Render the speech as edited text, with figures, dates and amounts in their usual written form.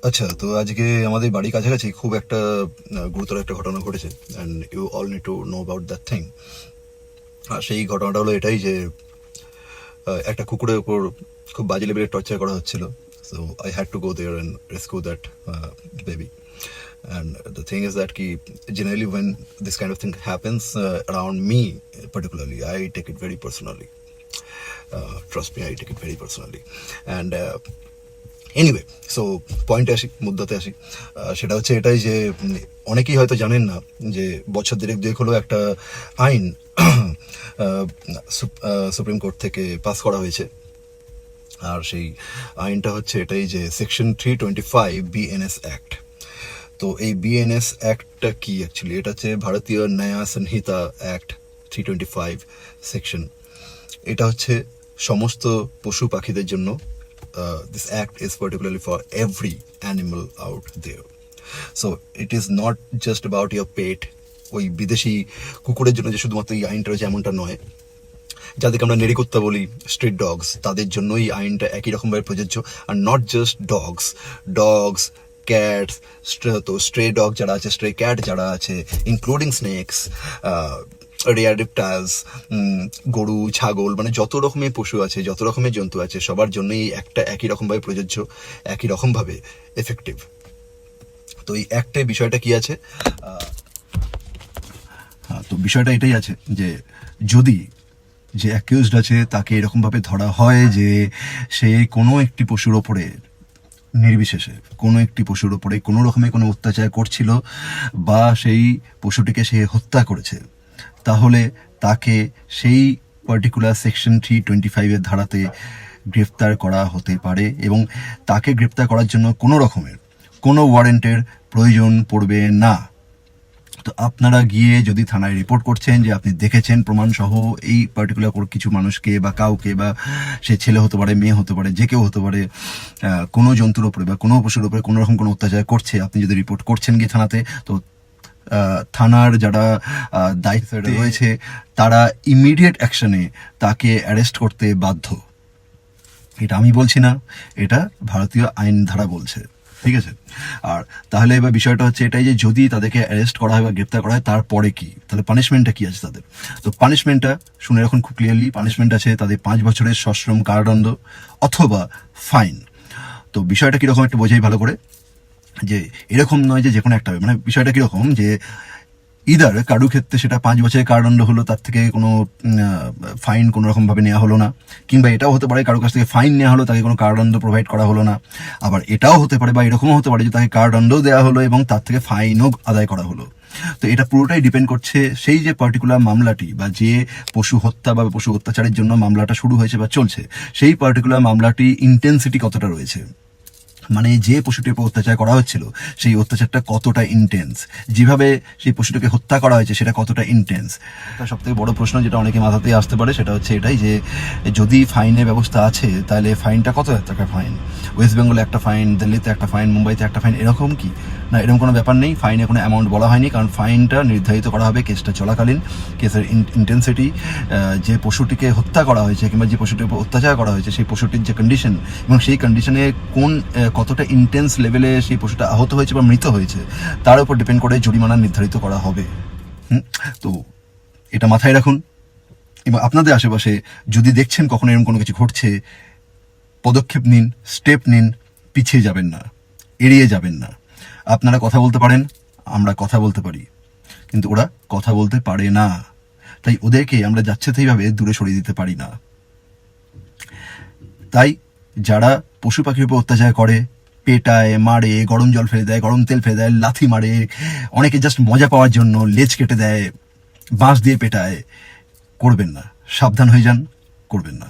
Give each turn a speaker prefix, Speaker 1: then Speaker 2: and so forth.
Speaker 1: আচ্ছা, তো আজকে আমাদের বাড়ির কাছাকাছি খুব একটা গুরুতর একটা ঘটনা ঘটেছে, and you all need to know about that thing. আর সেই ঘটনাটা হলো এটাই যে একটা কুকুরের উপর খুব বাজে লেভেলের টর্চার করা হচ্ছিল। So I had to go there and rescue that baby. And the thing is that ki generally when this kind of thing happens around me particularly, I take it very personally. Trust me, I take it very personally. And anyway, so পয়েন্টে আসি, মুদ্দাতে আসি। সেটা হচ্ছে এটাই যে অনেকেই হয়তো জানেন না যে বছর দেড়েক হলো একটা আইন সুপ্রিম কোর্ট থেকে পাস করা হয়েছে। আর সেই আইনটা হচ্ছে এটাই যে সেকশন 325 BNS অ্যাক্ট। তো এই BNS অ্যাক্টটা কি অ্যাকচুয়ালি? এটা হচ্ছে ভারতীয় ন্যায় সংহিতা অ্যাক্ট 325 সেকশন। এটা হচ্ছে সমস্ত পশু পাখিদের জন্য। This act is particularly for every animal out there. So it is not just about your pet. ওই বিদেশি কুকুরের জন্য যে শুধুমাত্র এই আইনটা রয়েছে এমনটা নয়। যাদেরকে আমরা নেড়িকুত্তা বলি, স্ট্রিট ডগস, তাদের জন্য এই আইনটা একই রকমভাবে প্রযোজ্য। আর নট জাস্ট ডগস, ক্যাটস, তো স্ট্রে ডগ যারা আছে, স্ট্রে ক্যাট যারা আছে, ইনক্লুডিং স্নেকস, রেয়ার রিপটাইলস, গরু, ছাগল, মানে যত রকমের পশু আছে, যত রকমের জন্তু আছে, সবার জন্যই একটা একই রকমভাবে প্রযোজ্য, একই রকমভাবে এফেক্টিভ। তো এই একটা বিষয়টা কি আছে, তো বিষয়টা এটাই আছে যে যদি যে অ্যাকিউজড আছে তাকে এরকমভাবে ধরা হয় যে সে কোনো একটি পশুর ওপরে নির্বিশেষে কোনো একটি পশুর ওপরে কোনো রকমের কোনো অত্যাচার করছিল বা সেই পশুটিকে সে হত্যা করেছে, তাহলে তাকে সেই পার্টিকুলার সেকশন 325 ধারাতে গ্রেফতার করা হতে পারে এবং তাকে গ্রেফতার করার জন্য কোনো রকমের কোনো ওয়ারেন্টের প্রয়োজন পড়বে না। তো আপনারা গিয়ে যদি থানায় রিপোর্ট করছেন যে আপনি দেখেছেন প্রমাণসহ এই পার্টিকুলার কিছু মানুষকে বা কাউকে, বা সে ছেলে হতে পারে, মেয়ে হতে পারে, যে কেউ হতে পারে, কোনো জন্তুর ওপরে বা কোনো পশুর ওপরে কোনো রকম কোনো অত্যাচার করছে, আপনি যদি রিপোর্ট করছেন গিয়ে থানাতে, তো থানার যারা দায়িত্ব রয়েছে তারা ইমিডিয়েট অ্যাকশনে তাকে অ্যারেস্ট করতে বাধ্য। এটা আমি বলছি না, এটা ভারতীয় আইন ধারা বলছে, ঠিক আছে? আর তাহলে এবার বিষয়টা হচ্ছে এটাই যে যদি তাদেরকে অ্যারেস্ট করা হয় বা গ্রেপ্তার করা হয়, তারপরে কি, তাহলে পানিশমেন্টটা কি আছে তাদের? তো পানিশমেন্টটা শুনে রাখুন খুব ক্লিয়ারলি। পানিশমেন্ট আছে তাদের 5 বছরের সশ্রম কারাদণ্ড অথবা ফাইন। তো বিষয়টা কিরকম একটু বোঝাই ভালো করে, যে এরকম নয় যে কোনো একটা হবে, মানে বিষয়টা কিরকম যে ইদার কারু ক্ষেত্রে সেটা 5 বছরের কারাদণ্ড হলো, তার থেকে কোনো ফাইন কোনো রকম ভাবে নেওয়া হলো না, কিংবা এটাও হতে পারে কারো কাছ থেকে ফাইন নেওয়া হলো, তাকে কোনো কারাদণ্ড প্রোভাইড করা হলো না। আবার এটাও হতে পারে বা এরকমও হতে পারে যে তাকে কারাদণ্ডও দেওয়া হলো এবং তার থেকে ফাইনও আদায় করা হলো। তো এটা পুরোটাই ডিপেন্ড করছে সেই যে পার্টিকুলার মামলাটি বা যে পশু হত্যা বা পশু অত্যাচারের জন্য মামলাটা শুরু হয়েছে বা চলছে, সেই পার্টিকুলার মামলাটি ইন্টেন্সিটি কতটা রয়েছে, মানে যে পশুটির উপর অত্যাচার করা হচ্ছিল সেই অত্যাচারটা কতটা ইন্টেন্স, যেভাবে সেই পশুটিকে হত্যা করা হয়েছে সেটা কতটা ইন্টেন্স। সব থেকে বড় প্রশ্ন যেটা অনেকে মাথাতেই আসতে পারে সেটা হচ্ছে এটাই যে যদি ফাইনের ব্যবস্থা আছে তাহলে ফাইনটা কত টাকার ফাইন? ওয়েস্ট বেঙ্গলে একটা ফাইন, দিল্লিতে একটা ফাইন, মুম্বাইতে একটা ফাইন, এরকম কি? না, এরকম কোনো ব্যাপার নেই। ফাইনে কোনো অ্যামাউন্ট বলা হয়নি, কারণ ফাইনটা নির্ধারিত করা হবে কেসটা চলাকালীন, কেসের ইন্টেন্সিটি, যে পশুটিকে হত্যা করা হয়েছে কিংবা যে পশুটির উপর অত্যাচার করা হয়েছে সেই পশুটির যে কন্ডিশন এবং সেই কন্ডিশনে কোন কতটা ইন্টেন্স লেভেলে সেই পশুটা আহত হয়েছে বা মৃত হয়েছে তার উপর ডিপেন্ড করে জরিমানা নির্ধারিত করা হবে। তো এটা মাথায় রাখুন এবং আপনাদের আশেপাশে যদি দেখছেন কখনো এরকম কোনো কিছু ঘটছে, পদক্ষেপ নিন, স্টেপ নিন, পিছিয়ে যাবেন না, এড়িয়ে যাবেন না। আপনারা কথা বলতে পারেন, আমরা কথা বলতে পারি, কিন্তু ওরা কথা বলতে পারে না, তাই ওদেরকে আমরা যাচ্ছেতাইভাবে দূরে সরিয়ে দিতে পারি না। তাই যারা পশু পাখির উপর অত্যাচার করে, পেটায়, মারে, গরম জল ফেলে দেয়, গরম তেল ফেলে দেয়, লাথি মারে, অনেকে জাস্ট মজা পাওয়ার জন্য লেজ কেটে দেয়, বাঁশ দিয়ে পেটায়, করবেন না, সাবধান হয়ে যান, করবেন না।